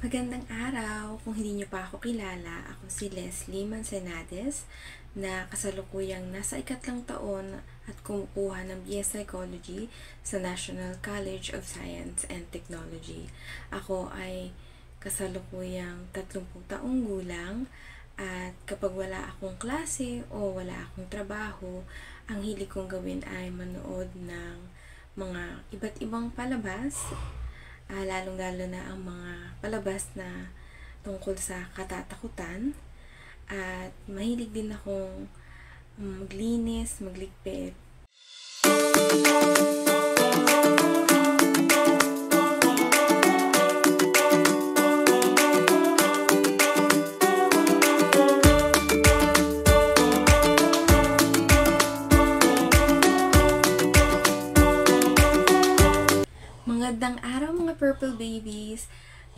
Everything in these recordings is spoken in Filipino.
Magandang araw! Kung hindi niyo pa ako kilala, ako si Leslie Mancenades na kasalukuyang nasa ikatlong taon at kumukuha ng BS Psychology sa National College of Science and Technology. Ako ay kasalukuyang 30 taong gulang at kapag wala akong klase o wala akong trabaho, ang hilig kong gawin ay manood ng mga iba't ibang palabas, lalong-lalo na ang mga palabas na tungkol sa katatakutan. At mahilig din akong maglinis, magligpit. Magandang araw mga Purple Babies!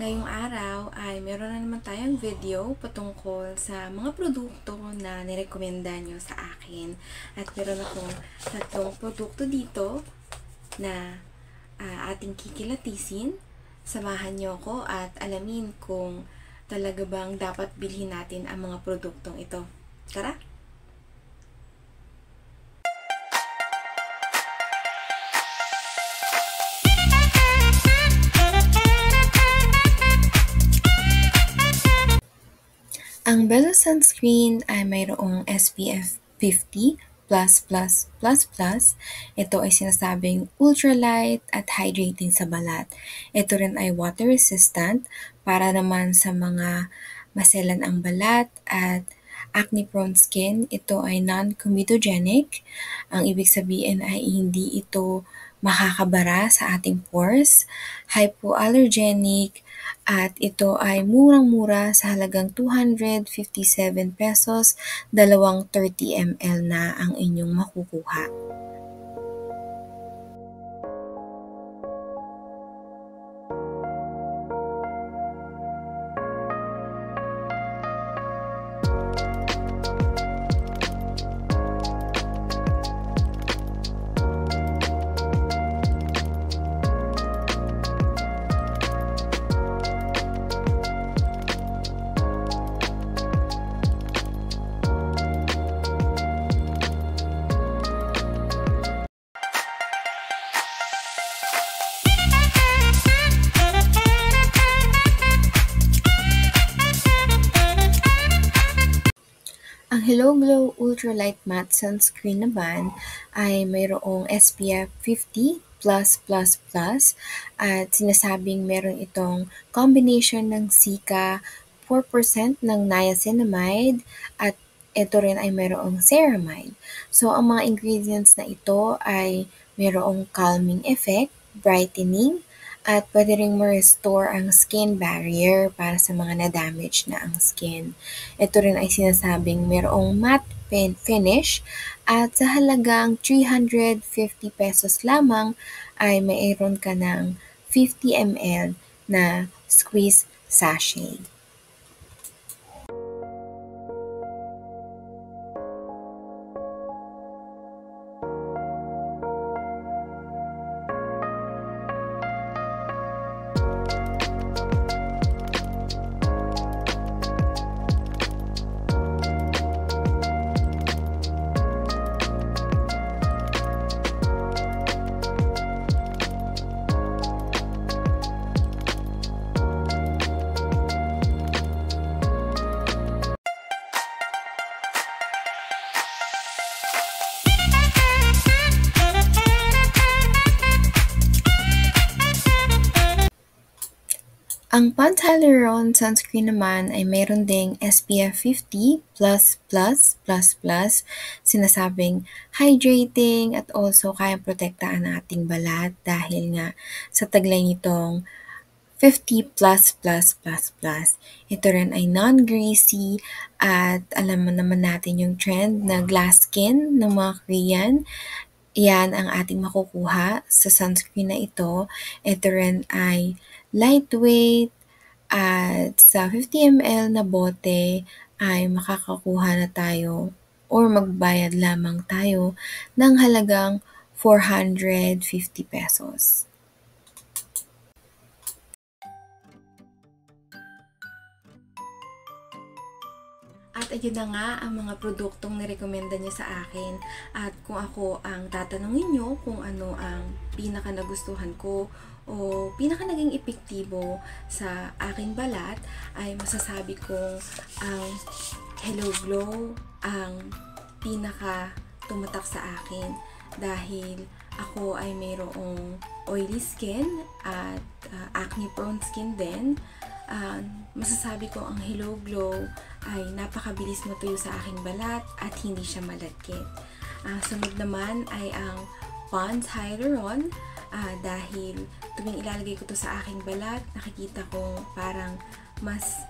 Ngayong araw ay meron na naman tayong video patungkol sa mga produkto na nirekomenda nyo sa akin. At meron akong 3 produkto dito na ating kikilatisin. Samahan nyo ko at alamin kung talaga bang dapat bilhin natin ang mga produktong ito. Tara! Ang Bella Sunscreen ay mayroong SPF 50++++. Ito ay sinasabing ultralight at hydrating sa balat. Ito rin ay water resistant para naman sa mga maselan ang balat at acne-prone skin. Ito ay non-comedogenic. Ang ibig sabihin ay hindi ito makakabara sa ating pores, hypoallergenic, at ito ay murang-mura sa halagang 257 pesos, 30 ml na ang inyong makukuha. Ang Hello Glow Ultralight Matte Sunscreen naman ay mayroong SPF 50++++ at sinasabing meron itong combination ng Cica, 4% ng niacinamide at ito rin ay mayroong ceramide. So ang mga ingredients na ito ay mayroong calming effect, brightening, at pwede ring ma-restore ang skin barrier para sa mga na-damage na ang skin. Ito rin ay sinasabing mayroong matte finish at sa halagang 350 pesos lamang ay mayroon ka ng 50 ml na squeeze sachet. Ang Pantaleron sunscreen naman ay mayroon ding SPF 50++++, sinasabing hydrating at also kayang protektahan ang ating balat dahil nga sa taglay nitong 50++++. Ito rin ay non-greasy at alam naman natin yung trend na glass skin ng mga Korean. Yan ang ating makukuha sa sunscreen na ito. Ito rin ay lightweight at sa 50 ml na bote ay makakakuha na tayo or magbayad lamang tayo ng halagang 450 pesos. At ayun na nga ang mga produktong nirekomenda niya sa akin. At kung ako ang tatanungin nyo kung ano ang pinaka nagustuhan ko o pinaka naging epektibo sa aking balat, ay masasabi kong ang Hello Glow ang pinaka tumatak sa akin dahil ako ay mayroong oily skin at acne prone skin din. Masasabi ko ang Hello Glow ay napakabilis matuyo sa aking balat at hindi siya malagkit. Sunod naman ay ang Pond's Hyaluron dahil tuwing ilalagay ko to sa aking balat, nakikita kong parang mas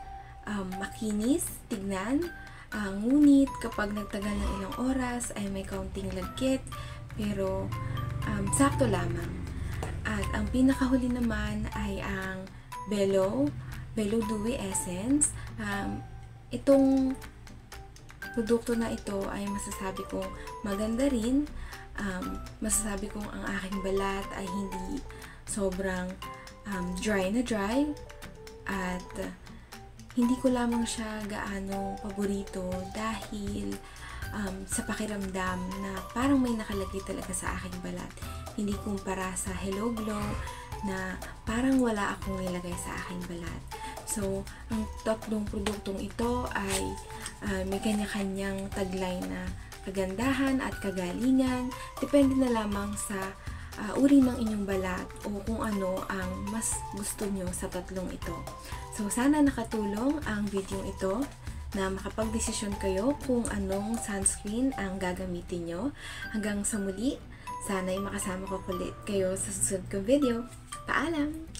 makinis tignan. Ngunit kapag nagtagal ng ilang oras ay may kaunting lagkit pero sakto lamang. At ang pinakahuli naman ay ang Bello Dewy Essence. Itong produkto na ito ay masasabi kong maganda rin. Masasabi kong ang aking balat ay hindi sobrang dry na dry at hindi ko lamang siya gaano paborito dahil sa pakiramdam na parang may nakalagay talaga sa aking balat. Hindi kumpara sa Hello Glow na parang wala akong nilagay sa aking balat. So, ang tatlong produktong ito ay may kanya-kanyang taglay na kagandahan at kagalingan. Depende na lamang sa uri ng inyong balat o kung ano ang mas gusto nyo sa tatlong ito. So, sana nakatulong ang video ito na makapagdesisyon kayo kung anong sunscreen ang gagamitin nyo. Hanggang sa muli, sana'y makasama ko ulit kayo sa susunod kong video. Paalam!